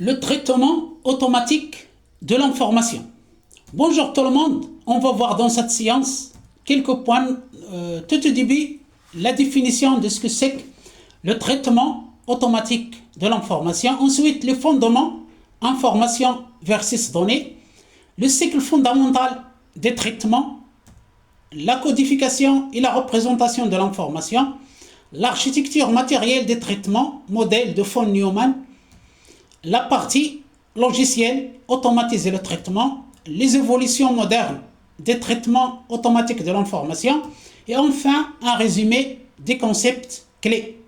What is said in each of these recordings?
Le traitement automatique de l'information. Bonjour tout le monde, on va voir dans cette séance quelques points. Tout au début, la définition de ce que c'est que le traitement automatique de l'information. Ensuite, les fondements, information versus données, le cycle fondamental des traitements, la codification et la représentation de l'information, l'architecture matérielle des traitements, modèle de von Neumann, la partie logicielle, automatiser le traitement, les évolutions modernes des traitements automatiques de l'information et enfin un résumé des concepts clés.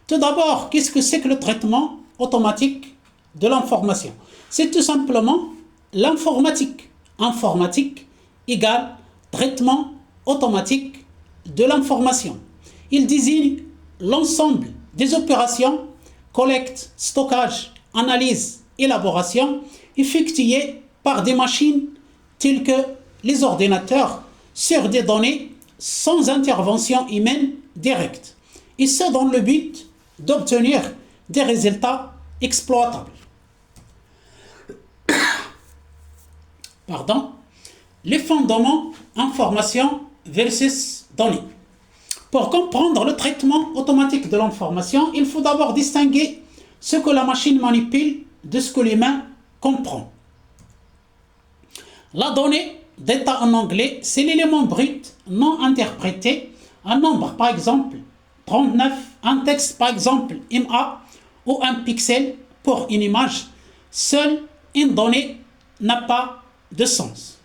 Tout d'abord, qu'est-ce que c'est que le traitement automatique de l'information? C'est tout simplement l'informatique. Informatique égale traitement automatique de l'information. Il désigne l'ensemble des opérations, collecte, stockage, analyse, élaboration, effectuées par des machines telles que les ordinateurs sur des données sans intervention humaine directe, et ce dans le but d'obtenir des résultats exploitables. Les fondements information versus données. Pour comprendre le traitement automatique de l'information, il faut d'abord distinguer ce que la machine manipule de ce que l'humain comprend. La donnée d'état en anglais, c'est l'élément brut non interprété, un nombre par exemple 39, un texte par exemple MA ou un pixel pour une image. Seule une donnée n'a pas de sens.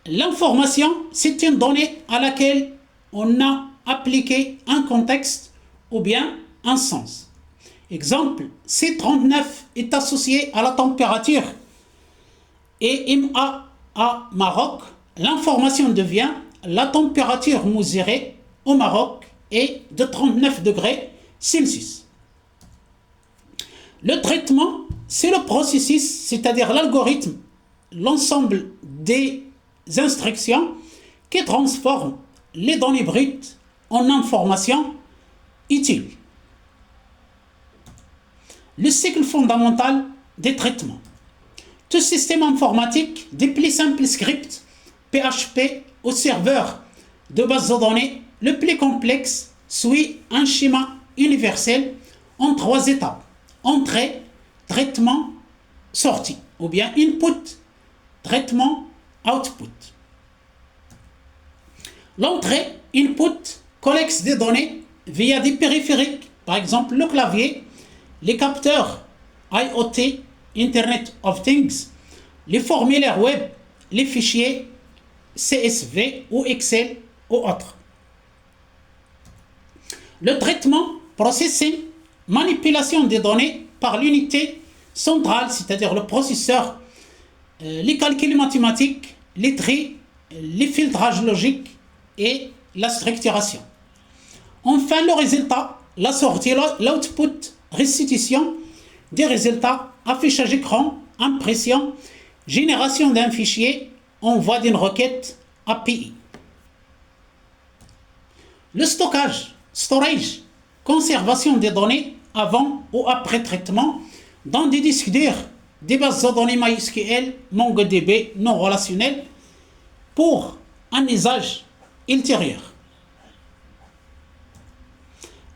L'information, c'est une donnée à laquelle on a appliqué un contexte ou bien un sens. Exemple, C39 est associé à la température et MA à Maroc. L'information devient la température mesurée au Maroc est de 39 degrés Celsius. Le traitement, c'est le processus, c'est-à-dire l'algorithme, l'ensemble des instructions qui transforment les données brutes en informations utiles. Le cycle fondamental des traitements. Tout système informatique, des plus simples scripts, PHP au serveur de base de données, le plus complexe suit un schéma universel en 3 étapes. Entrée, traitement, sortie, ou bien input, traitement, output. L'entrée, input, collecte des données via des périphériques, par exemple le clavier, les capteurs IoT, Internet of Things, les formulaires web, les fichiers CSV ou Excel ou autres. Le traitement, processing, manipulation des données par l'unité centrale, c'est-à-dire le processeur, les calculs mathématiques, les tris, les filtrages logiques et la structuration. Enfin, le résultat, la sortie, l'output, restitution des résultats, affichage écran, impression, génération d'un fichier, envoi d'une requête API. Le stockage, storage, conservation des données avant ou après traitement dans des disques durs, des bases de données MySQL, MongoDB non relationnelles pour un usage ultérieur.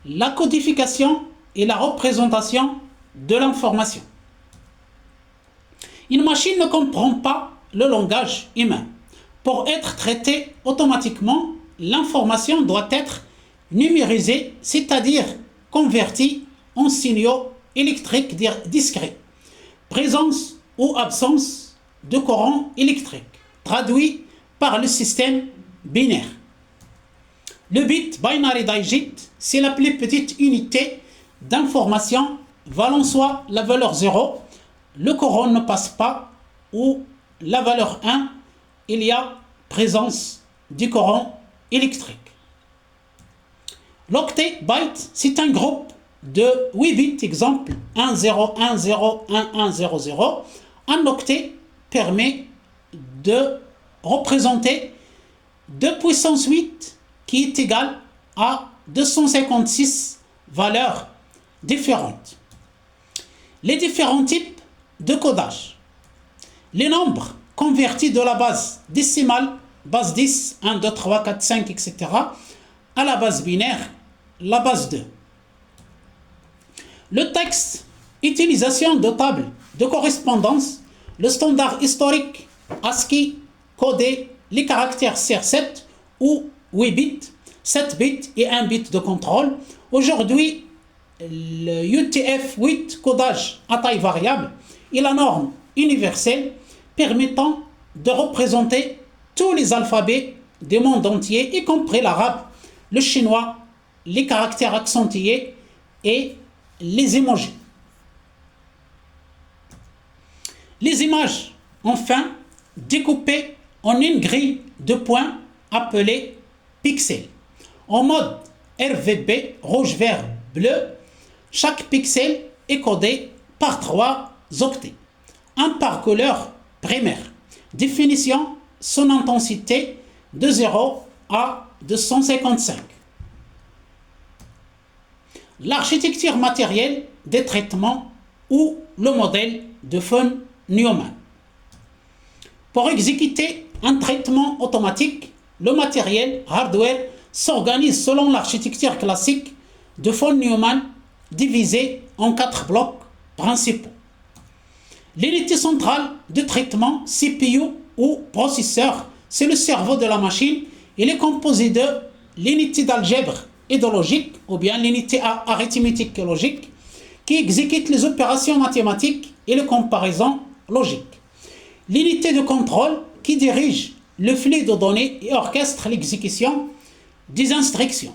La codification et la représentation de l'information. Une machine ne comprend pas le langage humain. Pour être traitée automatiquement, l'information doit être numérisée, c'est-à-dire convertie en signaux électriques discrets. Présence ou absence de courant électrique, traduit par le système binaire. Le bit binary digit, c'est la plus petite unité d'information valant soit la valeur 0, le courant ne passe pas, ou la valeur 1, il y a présence du courant électrique. L'octet byte, c'est un groupe de 8 bits, exemple 1 0 1 0 1 1 0 0. Un octet permet de représenter 2 puissance 8 qui est égal à 256 valeurs différentes. Les différents types de codage. Les nombres convertis de la base décimale, base 10, 1, 2, 3, 4, 5, etc., à la base binaire, la base 2. Le texte, utilisation de tables de correspondance, le standard historique ASCII, codé, les caractères CR7 ou 8 bits, 7 bits et 1 bit de contrôle. Aujourd'hui, le UTF-8 codage à taille variable est la norme universelle permettant de représenter tous les alphabets du monde entier, y compris l'arabe, le chinois, les caractères accentués et les emojis. Les images, enfin, découpées en une grille de points appelée pixels. En mode RVB, rouge, vert, bleu, chaque pixel est codé par 3 octets, un par couleur primaire. Définition, son intensité de 0 à 255. L'architecture matérielle des traitements ou le modèle de von Neumann. Pour exécuter un traitement automatique, le matériel hardware s'organise selon l'architecture classique de von Neumann divisé en 4 blocs principaux. L'unité centrale de traitement, CPU ou processeur, c'est le cerveau de la machine. Il est composé de l'unité d'algèbre et de logique, ou bien l'unité arithmétique et logique, qui exécute les opérations mathématiques et les comparaisons logiques. L'unité de contrôle qui dirige le flux de données et orchestre l'exécution des instructions.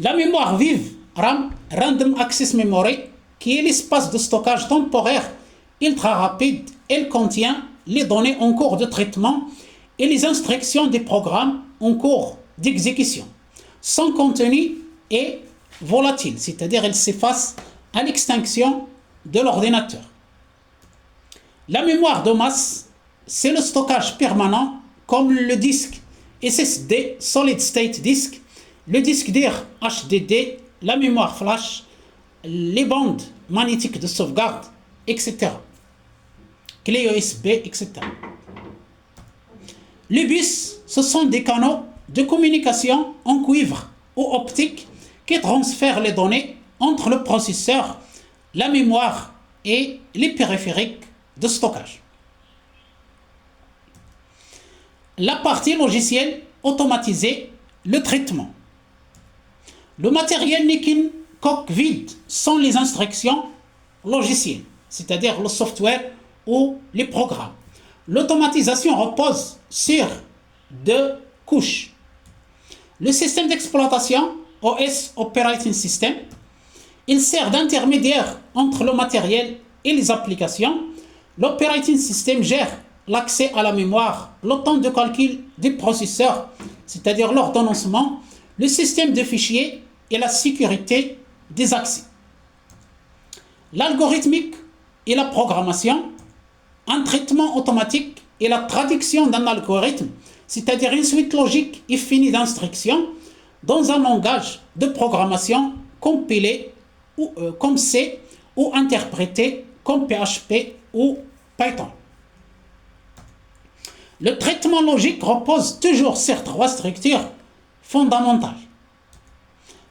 La mémoire vive, RAM, Random Access Memory, qui est l'espace de stockage temporaire ultra rapide, elle contient les données en cours de traitement et les instructions des programmes en cours d'exécution. Son contenu est volatile, c'est-à-dire elle s'efface à l'extinction de l'ordinateur. La mémoire de masse, c'est le stockage permanent comme le disque SSD, Solid State Disk, le disque dur HDD, la mémoire flash, les bandes magnétiques de sauvegarde, etc. Clé USB, etc. Les bus, ce sont des canaux de communication en cuivre ou optique qui transfèrent les données entre le processeur, la mémoire et les périphériques de stockage. La partie logicielle automatisée, le traitement. Le matériel n'est qu'une coque vide sans les instructions logicielles, c'est-à-dire le software ou les programmes. L'automatisation repose sur 2 couches. Le système d'exploitation, OS Operating System, il sert d'intermédiaire entre le matériel et les applications. L'operating system gère l'accès à la mémoire, le temps de calcul des processeurs, c'est-à-dire l'ordonnancement, le système de fichiers et la sécurité des accès. L'algorithmique et la programmation, un traitement automatique et la traduction d'un algorithme, c'est-à-dire une suite logique et finie d'instructions dans un langage de programmation compilé comme C ou interprété comme PHP ou Python. Le traitement logique repose toujours sur 3 structures fondamentales.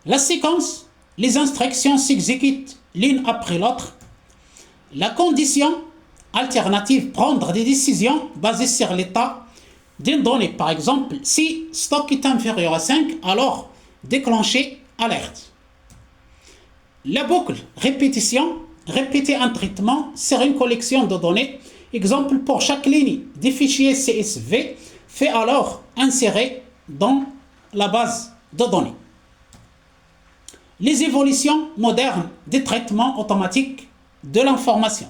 La séquence, les instructions s'exécutent l'une après l'autre. La condition alternative, prendre des décisions basées sur l'état d'une donnée. Par exemple, si stock est inférieur à 5, alors déclencher alerte. La boucle, répétition, répéter un traitement sur une collection de données. Exemple, pour chaque ligne des fichiers CSV, fait alors insérer dans la base de données. Les évolutions modernes des traitements automatiques de l'information.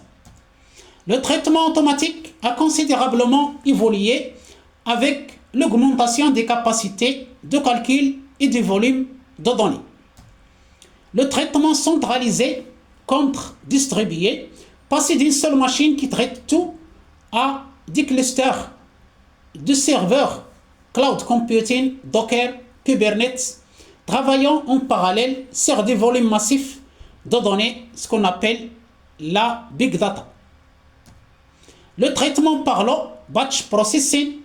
Le traitement automatique a considérablement évolué avec l'augmentation des capacités de calcul et du volume de données. Le traitement centralisé contre distribué, passer d'une seule machine qui traite tout à des clusters de serveurs, cloud computing, Docker, Kubernetes, travaillant en parallèle sur des volumes massifs de données, ce qu'on appelle la Big Data. Le traitement par l'eau, batch processing,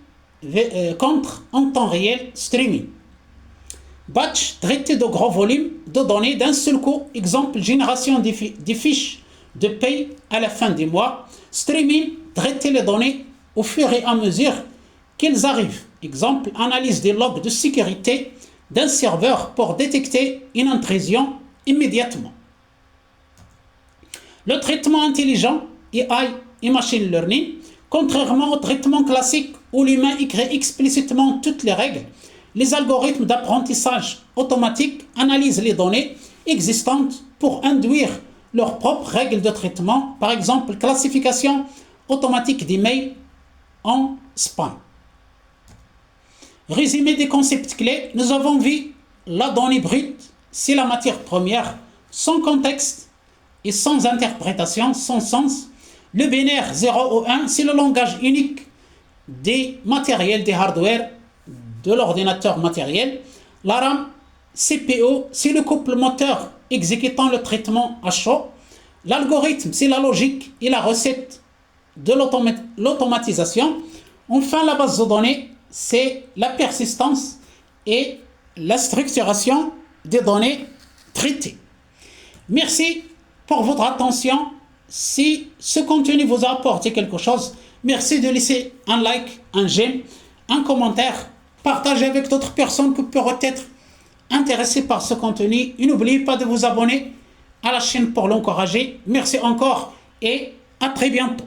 contre en temps réel streaming. Batch, traité de gros volumes de données d'un seul coup, exemple génération des fiches de paye à la fin du mois. Streaming, traiter les données au fur et à mesure qu'elles arrivent. Exemple, analyse des logs de sécurité d'un serveur pour détecter une intrusion immédiatement. Le traitement intelligent, AI et machine learning, contrairement au traitement classique où l'humain écrit explicitement toutes les règles, les algorithmes d'apprentissage automatique analysent les données existantes pour induire leurs propres règles de traitement, par exemple classification automatique d'emails en spam. Résumé des concepts clés, nous avons vu la donnée brute, c'est la matière première, sans contexte et sans interprétation, sans sens. Le binaire 0 ou 1, c'est le langage unique des matériels, des hardware, de l'ordinateur matériel. La RAM, CPU, c'est le couple moteur exécutant le traitement à chaud. L'algorithme, c'est la logique et la recette de l'automatisation. Enfin, la base de données, c'est la persistance et la structuration des données traitées. Merci pour votre attention. Si ce contenu vous a apporté quelque chose, merci de laisser un like, un j'aime, un commentaire, partagez avec d'autres personnes qui pourraient être intéressées par ce contenu. Et n'oubliez pas de vous abonner à la chaîne pour l'encourager. Merci encore et à très bientôt.